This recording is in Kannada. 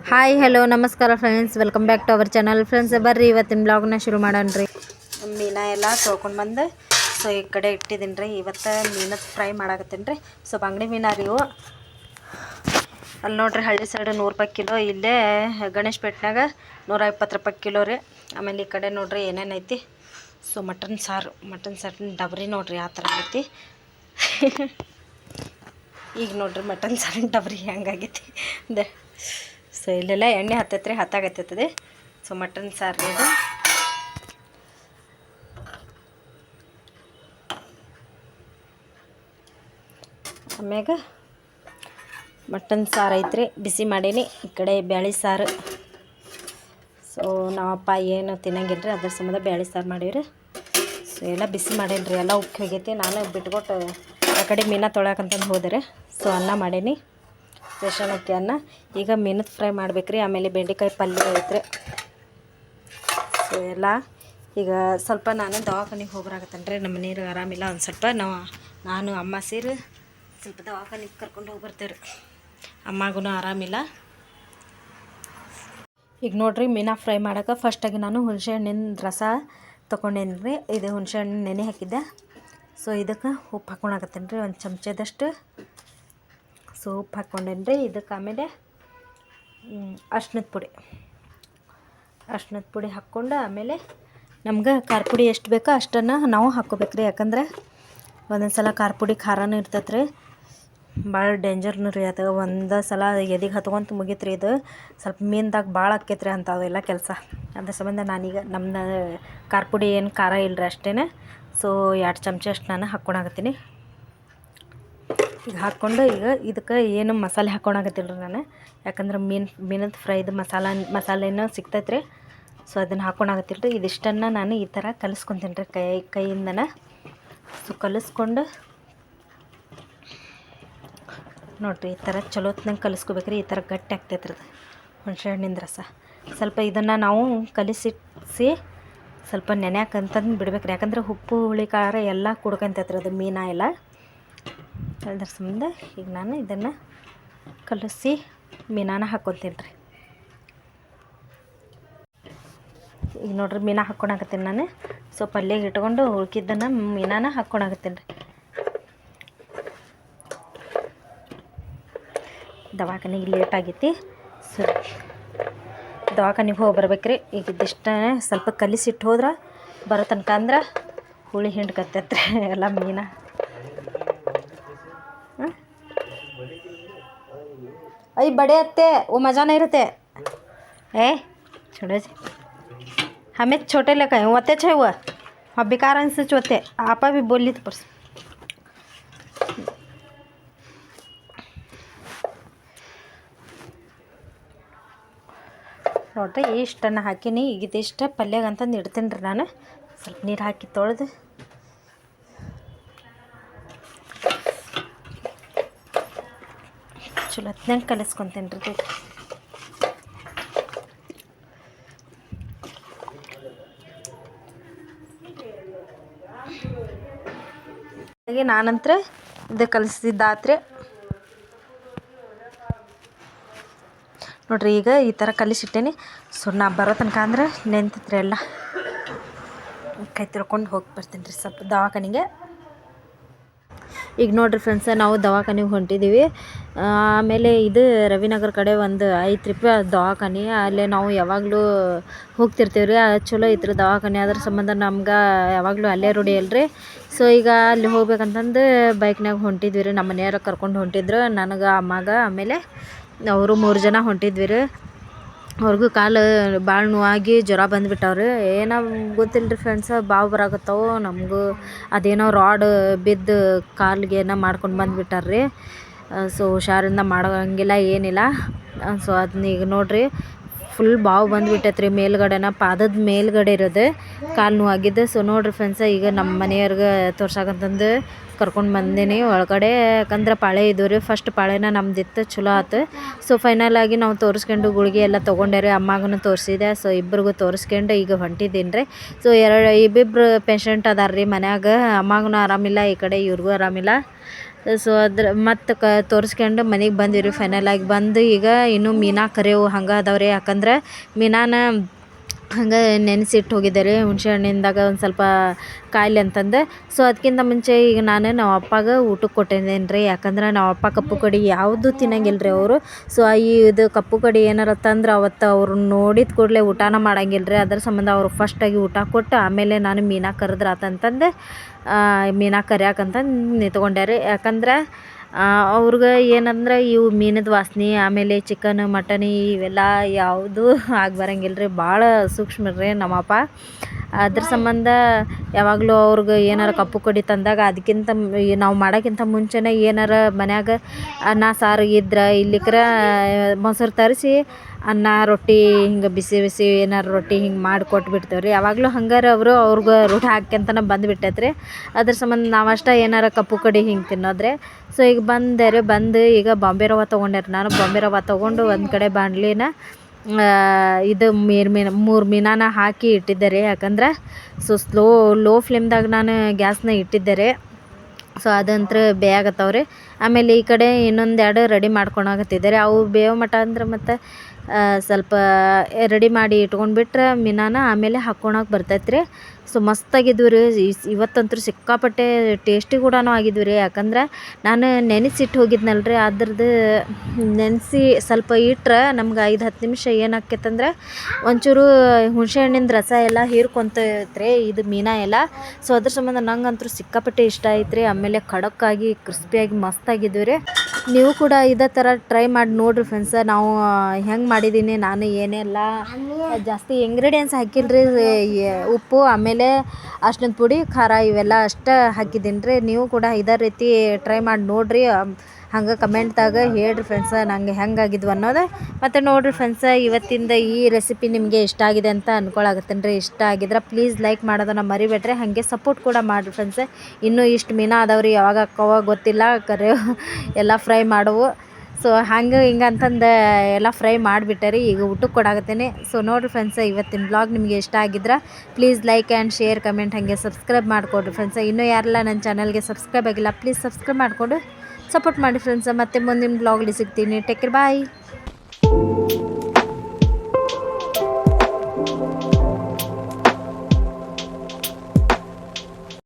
ಹಾಯ್ ಹಲೋ ನಮಸ್ಕಾರ friends, welcome back to our channel. Friends ಬರ್ರಿ ಇವತ್ತಿನ ಬ್ಲಾಗ್ನ ಶುರು ಮಾಡೋಣ. ಮೀನ ಎಲ್ಲ ತೊಳ್ಕೊಂಡು ಬಂದು ಸೊ ಈ ಕಡೆ ಇಟ್ಟಿದ್ದೀನಿ ರೀ. ಇವತ್ತು ಮೀನದ ಫ್ರೈ ಮಾಡಾಕತ್ತೀನಿ ರೀ. ಸೊ ಬಂಗಡಿ ಮೀನ ರೀ ಇವು. ಅಲ್ಲಿ ನೋಡ್ರಿ ಹಳ್ಳಿ ಸೈಡ್ 100 ರೂಪಾಯಿ ಕಿಲೋ, ಇಲ್ಲೇ ಗಣೇಶಪೇಟ್ನಾಗ 120 ರೂಪಾಯಿ ಕಿಲೋ ರೀ. ಆಮೇಲೆ ಈ ಕಡೆ ನೋಡ್ರಿ ಏನೇನು ಐತಿ. ಸೊ ಮಟನ್ ಸಾರಿನ ಡಬ್ರಿ ನೋಡ್ರಿ ಆ ಥರ ಐತಿ. ಈಗ ನೋಡ್ರಿ ಮಟನ್ ಸಾರಿನ ಡಬ್ರಿ ಹೆಂಗಾಗೈತಿ ದ. ಸೊ ಇಲ್ಲೆಲ್ಲ ಎಣ್ಣೆ ಹತ್ತೈತ್ರಿ, ಹತ್ತಾಗತ್ತೈತದೆ. ಸೊ ಮಟನ್ ಸಾರು ಇದು. ಆಮ್ಯಾಗ ಮಟನ್ ಸಾರು ಐತ್ರಿ, ಬಿಸಿ ಮಾಡೀನಿ. ಈ ಕಡೆ ಬ್ಯಾಳಿ ಸಾರು. ಸೊ ನಾವಪ್ಪ ಏನು ತಿನ್ನಂಗಿಲ್ರಿ, ಅದ್ರ ಸಂಬಂಧ ಬ್ಯಾಳಿ ಸಾರು ಮಾಡೀವ್ರಿ. ಸೊ ಎಲ್ಲ ಬಿಸಿ ಮಾಡೇನಿ ರೀ, ಎಲ್ಲ ಉಕ್ಕಿ ಹೋಗೈತಿ. ನಾನು ಬಿಟ್ಕೊಟ್ಟು ಆ ಕಡೆ ಮೀನ ತೊಳ್ಯಾಕಂತಂದು ಹೋದರೆ. ಸೊ ಅನ್ನ ಮಾಡೀನಿ, ರೇಷನ್ ಅಕ್ಕಿ ಅನ್ನ. ಈಗ ಮೀನದ ಫ್ರೈ ಮಾಡ್ಬೇಕ್ರಿ. ಆಮೇಲೆ ಬೆಂಡೆಕಾಯಿ ಪಲ್ಯ ಐತ್ರಿ. ಸೊ ಎಲ್ಲ ಈಗ ಸ್ವಲ್ಪ ನಾನು ದವಾಖಾನಿಗೆ ಹೋಗ್ಬರಾಕತ್ತೇನೆ ರೀ. ನಮ್ಮ ಮನೆಯವ್ರಿಗೆ ಆರಾಮಿಲ್ಲ, ಒಂದು ಸ್ವಲ್ಪ ನಾನು ಅಮ್ಮ ಸೇರಿ ಸ್ವಲ್ಪ ದವಾಖಾನಿಗೆ ಕರ್ಕೊಂಡು ಹೋಗಿ ಬರ್ತೇವೆ ರೀ. ಅಮ್ಮಗೂ ಆರಾಮಿಲ್ಲ. ಈಗ ನೋಡಿರಿ ಮೀನಾ ಫ್ರೈ ಮಾಡೋಕೆ ಫಸ್ಟಾಗಿ ನಾನು ಹುಣಸೆ ಹಣ್ಣಿನ ರಸ ತೊಗೊಂಡೇನಿ ರೀ. ಇದು ಹುಣಸೆ ಹಣ್ಣು ನೆನೆ ಹಾಕಿದ್ದೆ. ಸೊ ಇದಕ್ಕೆ ಉಪ್ಪು ಹಾಕ್ಕೊಳಕತ್ತೇನೆ ರೀ, ಒಂದು ಚಮಚದಷ್ಟು. ಸೊ ಉಪ್ಪು ಹಾಕ್ಕೊಂಡೇನಿ ರೀ. ಇದಕ್ಕೆ ಆಮೇಲೆ ಅರ್ಶಿನದ ಪುಡಿ ಹಾಕ್ಕೊಂಡು, ಆಮೇಲೆ ನಮ್ಗೆ ಖಾರ ಪುಡಿ ಎಷ್ಟು ಬೇಕೋ ಅಷ್ಟನ್ನು ನಾವು ಹಾಕ್ಕೋಬೇಕ್ರಿ. ಯಾಕಂದ್ರೆ ಒಂದೊಂದು ಸಲ ಖಾರ ಪುಡಿ ಖಾರನೂ ಇರ್ತೈತೆ ರೀ, ಭಾಳ ಡೇಂಜರ್ನು ರೀ ಅದು. ಒಂದು ಸಲ ಎದಿಗೆ ಹತ್ಕೊಂತ ಮುಗೀತ್ರಿ. ಇದು ಸ್ವಲ್ಪ ಮೀನ್ದಾಗ ಭಾಳ ಆಕ್ಕೈತ್ರಿ ಅಂಥವೆಲ್ಲ ಕೆಲಸ. ಅದ್ರ ಸಂಬಂಧ ನಾನೀಗ ನಮ್ಮನ್ನ ಖಾರ ಪುಡಿ ಏನು ಖಾರ ಇಲ್ಲರಿ ಅಷ್ಟೇ. ಸೊ 2 ಚಮಚ ಅಷ್ಟು ನಾನು ಹಾಕ್ಕೊಳಕತ್ತೀನಿ. ಈಗ ಹಾಕ್ಕೊಂಡು ಈಗ ಇದಕ್ಕೆ ಏನು ಮಸಾಲೆ ಹಾಕ್ಕೊಳಕತ್ತಿಲ್ಲ ರೀ ನಾನು. ಯಾಕಂದ್ರೆ ಮೀನದ ಫ್ರೈದು ಮಸಾಲೆನೂ ಸಿಗ್ತೈತೆ ರೀ. ಸೊ ಅದನ್ನು ಹಾಕ್ಕೊಳಕತ್ತಿಲ್ಲ ರೀ. ಇದಿಷ್ಟನ್ನು ನಾನು ಈ ಥರ ಕಲಿಸ್ಕೊತೀನಿ ರೀ ಕೈಯಿಂದನ. ಸೊ ಕಲಿಸ್ಕೊಂಡು ನೋಡಿರಿ ಈ ಥರ ಚಲೋತ್ನಂಗೆ ಕಲಿಸ್ಕೋಬೇಕ್ರಿ. ಈ ಥರ ಗಟ್ಟಿ ಆಗ್ತೈತೆ ರೀ ಅದು ಹುಣಸೆ ಹಣ್ಣಿನ ರಸ. ಸ್ವಲ್ಪ ಇದನ್ನು ನಾವು ಕಲಿಸಿಟ್ಟು ಸ್ವಲ್ಪ ನೆನೆಯಾಕಂತಂದು ಬಿಡ್ಬೇಕ್ರಿ. ಯಾಕಂದ್ರೆ ಉಪ್ಪು ಹುಳಿ ಖಾರ ಎಲ್ಲ ಕುಡ್ಕೊಂತೈತೆ ರೀ ಅದು ಮೀನ ಎಲ್ಲ. ಅದ್ರ ಸಂಬಂಧ ಈಗ ನಾನು ಇದನ್ನು ಕಲಸಿ ಮೀನಾನ ಹಾಕ್ಕೊತೀನಿ ರೀ. ಈಗ ನೋಡ್ರಿ ಮೀನ ಹಾಕ್ಕೊಳಕತ್ತೀನಿ ನಾನು. ಸೊ ಪಲ್ಯಗೆ ಇಟ್ಕೊಂಡು ಉಳ್ಕಿದ್ದನ್ನು ಮೀನಾನ ಹಾಕ್ಕೊಳಕತ್ತೀನಿ ರೀ. ದವಾಖಾನೆಗೆ ಲೇಟ್ ಆಗೈತಿ. ಸೊ ದವಾಖಾನೆಗೆ ಹೋಗಿ ಬರ್ಬೇಕ್ರಿ. ಈಗ ಇದಿಷ್ಟ ಸ್ವಲ್ಪ ಕಲಿಸಿಟ್ಟು ಹೋದ್ರೆ ಬರೋ ತನಕ ಅಂದ್ರೆ ಹುಳಿ ಹಿಂಡ್ಕತ್ತೈತ್ರಿ ಎಲ್ಲ ಮೀನ. अई बड़े आते वो मज़ा नहीं रहते छोड़ो जी, हमें छोटे लेकर आए वो अच्छे हुआ। हाँ बेकार से चोते आपा भी बोली तो परस ನೋಡ್ರಿ ಇಷ್ಟನ್ನು ಹಾಕಿನಿ. ಈಗ ಇದಿಷ್ಟು ಪಲ್ಯಗೆ ಅಂತಂದು ಇಡ್ತೀನಿ ರೀ ನಾನು. ಸ್ವಲ್ಪ ನೀರು ಹಾಕಿ ತೊಳೆದು ಚಲೋ ಹೊತ್ನಾಗ ಕಲಿಸ್ಕೊತೀನಿ ರೀ. ಹಾಗೆ ನಾನಂತರ ಇದು ಕಲಿಸಿದ್ದಾತ್ರಿ. ನೋಡ್ರಿ ಈಗ ಈ ಥರ ಕಲಿಸಿಟ್ಟೇನಿ. ಸೊ ನಾ ಬರೋ ತನಕ ಅಂದ್ರೆ ನೆಂತತ್ರಿ ಎಲ್ಲ. ಕೈ ತಿಳ್ಕೊಂಡು ಹೋಗಿ ಬರ್ತೀನಿ ರೀ ಸ್ವಲ್ಪ ದವಾಖಾನೆಗೆ. ಈಗ ನೋಡಿರಿ ಫ್ರೆಂಡ್ಸ, ನಾವು ದವಾಖಾನೆಗೆ ಹೊಂಟಿದ್ದೀವಿ. ಆಮೇಲೆ ಇದು ರವಿನಗರ ಕಡೆ ಒಂದು ಐತ್ರಿ ದವಾಖಾನೆ. ಅಲ್ಲೇ ನಾವು ಯಾವಾಗಲೂ ಹೋಗ್ತಿರ್ತೀವಿ ರೀ. ಚಲೋ ಐತ್ರಿ ದವಾಖಾನೆ. ಅದ್ರ ಸಂಬಂಧ ನಮ್ಗೆ ಯಾವಾಗಲೂ ಅಲ್ಲೇ ರೂಢಿ ಅಲ್ರಿ. ಸೊ ಈಗ ಅಲ್ಲಿ ಹೋಗ್ಬೇಕಂತಂದು ಬೈಕ್ನಾಗ ಹೊಂಟಿದ್ವಿ ರೀ. ನಮ್ಮ ಮನೆಯವ್ರ ಕರ್ಕೊಂಡು ಹೊಂಟಿದ್ರು, ನನಗೆ ಅಮ್ಮಗೆ. ಆಮೇಲೆ ಅವರು 3 ಜನ ಹೊಂಟಿದ್ವಿ ರೀ. ಅವ್ರಿಗೂ ಕಾಲು ಭಾಳ ನೋವಾಗಿ ಜ್ವರ ಬಂದುಬಿಟ್ಟವ್ರಿ. ಏನೋ ಗೊತ್ತಿಲ್ಲ ರೀ ಫ್ರೆಂಡ್ಸ, ಬಾವು ಬರಾಕತ್ತವು. ನಮಗೂ ಅದೇನೋ ರಾಡ್ ಬಿದ್ದು ಕಾಲಿಗೆ ಏನೋ ಮಾಡ್ಕೊಂಡು ಬಂದುಬಿಟ್ಟಾರ್ರಿ. ಸೊ ಹುಷಾರಿಂದ ಮಾಡೋಂಗಿಲ್ಲ ಏನಿಲ್ಲ. ಸೊ ಅದನ್ನ ಈಗ ನೋಡಿರಿ ಫುಲ್ ಬಾವು ಬಂದುಬಿಟ್ಟೈತೆ ರೀ. ಮೇಲ್ಗಡೆನ ಪಾದದ ಮೇಲ್ಗಡೆ ಇರೋದು ಕಾಲು ನೋವಾಗಿದ್ದು. ಸೊ ನೋಡಿರಿ ಫ್ರೆಂಡ್ಸ, ಈಗ ನಮ್ಮ ಮನೆಯವ್ರಿಗೆ ತೋರ್ಸಕ್ಕಂತಂದು ಕರ್ಕೊಂಡು ಬಂದೀನಿ ಒಳಗಡೆ. ಯಾಕಂದ್ರೆ ಪಾಳೆ ಇದ್ದವು ರೀ. ಫಸ್ಟ್ ಪಾಳೆನ ನಮ್ದಿತ್ತು, ಚಲೋ ಆಯ್ತು. ಸೊ ಫೈನಲಾಗಿ ನಾವು ತೋರಿಸ್ಕೊಂಡು ಗುಳಿಗೆ ಎಲ್ಲ ತೊಗೊಂಡೆ ರೀ. ಅಮ್ಮಗೂ ತೋರಿಸಿದೆ. ಸೊ ಇಬ್ಬರಿಗೂ ತೋರಿಸ್ಕೊಂಡು ಈಗ ಹೊಂಟಿದ್ದೀನಿ ರೀ. ಸೊ ಇಬ್ಬಿಬ್ರು ಪೇಷಂಟ್ ಅದಾರ ರೀ ಮನ್ಯಾಗ. ಅಮ್ಮಗೂ ಆರಾಮಿಲ್ಲ, ಈ ಕಡೆ ಇವ್ರಿಗೂ ಆರಾಮಿಲ್ಲ. ಸೊ ಅದ್ರ ಮತ್ತು ತೋರಿಸ್ಕೊಂಡು ಮನೆಗೆ ಬಂದ್ವಿ ರೀ. ಫೈನಲ್ ಆಗಿ ಬಂದು ಈಗ ಇನ್ನೂ ಮೀನಾ ಕರಿಯವು ಹಂಗೆ ಅದಾವ್ರಿ. ಯಾಕಂದ್ರೆ ಮೀನಾನ ಹಂಗೆ ನೆನೆಸಿಟ್ಟು ಹೋಗಿದ್ದೆ ರೀ ಹುಣಸೆ ಹಣ್ಣಿಂದಾಗ ಒಂದು ಸ್ವಲ್ಪ ಕಾಯಿಲೆ ಅಂತಂದು. ಸೊ ಅದಕ್ಕಿಂತ ಮುಂಚೆ ಈಗ ನಾನು ನಮ್ಮ ಅಪ್ಪಗೆ ಊಟಕ್ಕೆ ಕೊಟ್ಟಿದ್ದೇನೆ ರೀ. ಯಾಕಂದ್ರೆ ನಮ್ಮ ಅಪ್ಪ ಕಪ್ಪು ಕಡಿ ಯಾವುದೂ ತಿನ್ನಂಗಿಲ್ಲ ರೀ ಅವರು. ಸೊ ಇದು ಕಪ್ಪು ಕಡಿ ಏನಾರ ತಂದ್ರೆ ಅವತ್ತು ಅವ್ರು ನೋಡಿದ ಕೂಡಲೇ ಊಟನ ಮಾಡಂಗಿಲ್ಲ ರೀ. ಅದ್ರ ಸಂಬಂಧ ಅವ್ರು ಫಸ್ಟಾಗಿ ಊಟ ಕೊಟ್ಟು ಆಮೇಲೆ ನಾನು ಮೀನಾ ಕರೆದ್ರೆ ಆತಂತಂದು ಮೀನಾ ಕರಿಯಾಕಂತಂದು ನಿಂತ್ಕೊಂಡೆ ರೀ. ಯಾಕಂದ್ರೆ ಅವ್ರಿಗೆ ಏನಂದ್ರೆ ಇವು ಮೀನದ ವಾಸನೆ ಆಮೇಲೆ ಚಿಕನ್ ಮಟನ್ ಇವೆಲ್ಲ ಯಾವುದೂ ಆಗಿ ಬರಂಗಿಲ್ಲ ರೀ. ಭಾಳ ಸೂಕ್ಷ್ಮ ರೀ ನಮ್ಮಪ್ಪ. ಅದ್ರ ಸಂಬಂಧ ಯಾವಾಗಲೂ ಅವ್ರಿಗೆ ಏನಾರ ಕಪ್ಪು ಕಡಿ ತಂದಾಗ ಅದಕ್ಕಿಂತ ನಾವು ಮಾಡೋಕ್ಕಿಂತ ಮುಂಚೆನೇ ಏನಾರ ಮನ್ಯಾಗ ಅನ್ನ ಸಾರು ಇದ್ರೆ ಇಲ್ಲಿಕ್ರ ಮೊಸರು ತರಿಸಿ ಅನ್ನ ರೊಟ್ಟಿ ಹಿಂಗೆ ಬಿಸಿ ಬಿಸಿ ಏನಾರು ರೊಟ್ಟಿ ಹಿಂಗೆ ಮಾಡಿ ಕೊಟ್ಬಿಡ್ತೇವೆ ರೀ. ಯಾವಾಗಲೂ ಹಂಗಾರೆ ಅವ್ರಿಗೆ ರೂಢ ಹಾಕ್ಯಂತನ ಬಂದುಬಿಟ್ಟೈತೆ ರೀ. ಅದ್ರ ಸಂಬಂಧ ನಾವು ಅಷ್ಟೇ ಏನಾರ ಕಪ್ಪು ಕಡಿ ಹಿಂಗೆ ತಿನ್ನೋದ್ರೆ. ಸೊ ಈಗ ಬಂದೆ ರೀ. ಬಂದು ಈಗ ಬಾಂಬೆ ರವೆ ತೊಗೊಂಡೆ ರೀ. ನಾನು ಬಾಂಬೆ ರವೆ ತೊಗೊಂಡು ಒಂದು ಕಡೆ ಬಾಣಲಿನ ಇದು ಮೂರು ಮೀನಾನ ಹಾಕಿ ಇಟ್ಟಿದ್ದೆ ರೀ. ಯಾಕಂದ್ರೆ ಸೊ ಲೋ ಫ್ಲೇಮ್ದಾಗ ನಾನು ಗ್ಯಾಸ್ನ ಇಟ್ಟಿದ್ದೆ ರೀ. ಸೊ ಅದಂತ್ರ ಬೇಯಾಗತ್ತವ ರೀ. ಆಮೇಲೆ ಈ ಕಡೆ ಇನ್ನೊಂದು 2 ರೆಡಿ ಮಾಡ್ಕೊಳಕತ್ತಿದ್ದಾರೆ. ಅವು ಬೇಯೋ ಮಟ ಅಂದ್ರೆ ಮತ್ತು ಸ್ವಲ್ಪ ರೆಡಿ ಮಾಡಿ ಇಟ್ಕೊಂಡ್ಬಿಟ್ರೆ ಮೀನಾನ ಆಮೇಲೆ ಹಾಕ್ಕೊಳಕ್ಕೆ ಬರ್ತೈತೆ ರೀ. ಸೊ ಮಸ್ತಾಗಿದ್ವು ರೀ. ಇವತ್ತಂತೂ ಸಿಕ್ಕಾಪಟ್ಟೆ ಟೇಸ್ಟಿ ಕೂಡ ಆಗಿದ್ವಿ ರೀ. ಯಾಕಂದ್ರೆ ನಾನು ನೆನೆಸಿಟ್ಟು ಹೋಗಿದ್ನಲ್ಲ ರೀ. ಅದ್ರದ್ದು ನೆನೆಸಿ ಸ್ವಲ್ಪ ಇಟ್ರೆ ನಮ್ಗೆ 5-10 ನಿಮಿಷ ಏನಾಕೈತಂದ್ರೆ ಒಂಚೂರು ಹುಣಸೆ ಹಣ್ಣಿಂದ ರಸ ಎಲ್ಲ ಹೀರ್ಕೊಂತೈತ್ರಿ ಇದು ಮೀನಾ ಎಲ್ಲ. ಸೊ ಅದ್ರ ಸಂಬಂಧ ನಂಗಂತೂ ಸಿಕ್ಕಾಪಟ್ಟೆ ಇಷ್ಟ ಆಯ್ತು ರೀ. ಆಮೇಲೆ ಖಡಕ್ಕಾಗಿ ಕ್ರಿಸ್ಪಿಯಾಗಿ ಮಸ್ತಾಗಿದ್ವಿ ರೀ. ನೀವು ಕೂಡ ಇದೇ ಥರ ಟ್ರೈ ಮಾಡಿ ನೋಡಿರಿ ಫ್ರೆಂಡ್ಸ. ನಾವು ಹೆಂಗೆ ಮಾಡಿದ್ದೀನಿ ನಾನು ಏನೆಲ್ಲ ಜಾಸ್ತಿ ಇಂಗ್ರೀಡಿಯೆಂಟ್ಸ್ ಹಾಕಿಲ್ರಿ. ಉಪ್ಪು ಆಮೇಲೆ ಅರ್ಶಿಣದ ಪುಡಿ ಖಾರ ಇವೆಲ್ಲ ಅಷ್ಟೇ ಹಾಕಿದ್ದೀನಿ ರೀ. ನೀವು ಕೂಡ ಇದೇ ರೀತಿ ಟ್ರೈ ಮಾಡಿ ನೋಡಿರಿ. ಹಂಗೆ ಕಮೆಂಟ್ದಾಗ ಹೇಳ್ರಿ ಫ್ರೆಂಡ್ಸ ನಂಗೆ ಹೆಂಗಾಗಿದ್ವು ಅನ್ನೋದು. ಮತ್ತು ನೋಡಿರಿ ಫ್ರೆಂಡ್ಸ ಇವತ್ತಿಂದ ಈ ರೆಸಿಪಿ ನಿಮಗೆ ಇಷ್ಟ ಆಗಿದೆ ಅಂತ ಅಂದ್ಕೊಳಕತ್ತೇನೆ ರೀ. ಇಷ್ಟ ಆಗಿದ್ರೆ ಪ್ಲೀಸ್ ಲೈಕ್ ಮಾಡೋದನ್ನು ಮರಿಬೇಡ್ರಿ. ಹಾಗೆ ಸಪೋರ್ಟ್ ಕೂಡ ಮಾಡಿರಿ ಫ್ರೆಂಡ್ಸ. ಇನ್ನೂ ಇಷ್ಟು ಮೀನಾ ಅದಾವ್ರಿ, ಯಾವಾಗ ಹಾಕವ ಗೊತ್ತಿಲ್ಲ. ಕರೆ ಎಲ್ಲ ಫ್ರೈ ಮಾಡುವು. ಸೊ ಹಂಗೆ ಹಿಂಗೆ ಅಂತಂದು ಎಲ್ಲ ಫ್ರೈ ಮಾಡಿಬಿಟ್ಟೆ ರೀ. ಈಗ ಊಟಕ್ಕೆ ಕೊಡಾಕತ್ತೇನೆ. ಸೊ ನೋಡಿರಿ ಫ್ರೆಂಡ್ಸ ಇವತ್ತಿನ ಬ್ಲಾಗ್ ನಿಮಗೆ ಇಷ್ಟ ಆಗಿದ್ರೆ please like and share comment ಹಾಗೆ ಸಬ್ಸ್ಕ್ರೈಬ್ ಮಾಡಿಕೊಡ್ರಿ ಫ್ರೆಂಡ್ಸ. ಇನ್ನೂ ಯಾರೆಲ್ಲ ನನ್ನ ಚಾನಲ್ಗೆ ಸಬ್ಸ್ಕ್ರೈಬ್ ಆಗಿಲ್ಲ ಪ್ಲೀಸ್ ಸಬ್ಸ್ಕ್ರೈಬ್ ಮಾಡಿಕೊಂಡು ಸಪೋರ್ಟ್ ಮಾಡಿ ಫ್ರೆಂಡ್ಸ. ಮತ್ತೆ ಮುಂದಿನ ಬ್ಲಾಗಲ್ಲಿ ಸಿಗ್ತೀನಿ. ಟೇಕ್ ಕೇರ್, ಬಾಯ್.